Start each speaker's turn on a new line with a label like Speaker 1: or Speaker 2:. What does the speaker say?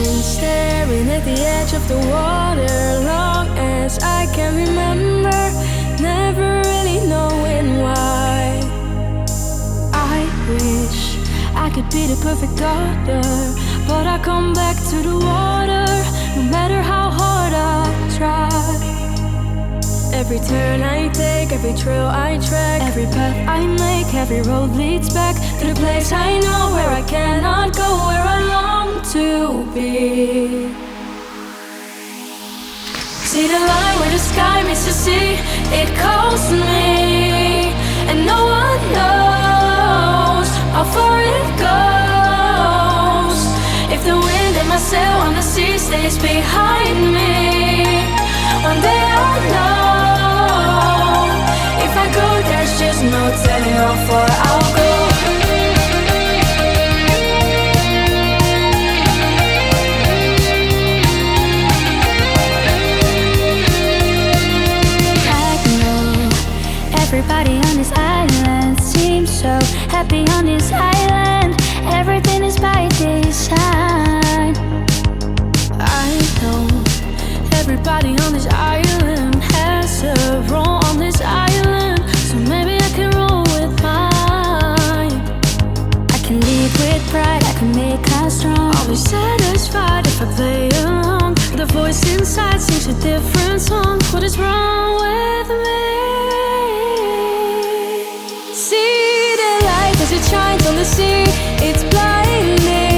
Speaker 1: been staring at the edge of the water long as I can remember, never really knowing why. I wish I could be the perfect daughter, but I come back to the water, no matter how hard I try. Every turn I take, every trail I track, every path I make, every road leads back to the place I know, where I cannot go, where I long to be. See the line where the sky meets the sea, it calls me, and no one knows how far it goes. If the wind in my sail on the sea stays behind me, one day I'll know. If I go, there's just no telling how far I'll go. I know everybody on this island seems so happy on this island. Everything is by design. I know everybody on this island has a role on this island, so maybe I can roll with mine. I can lead with pride, I can make us strong. I'll be satisfied if I play along. The voice inside sings a different song. What is wrong with me? See the light as it shines on the sea, it's blinding.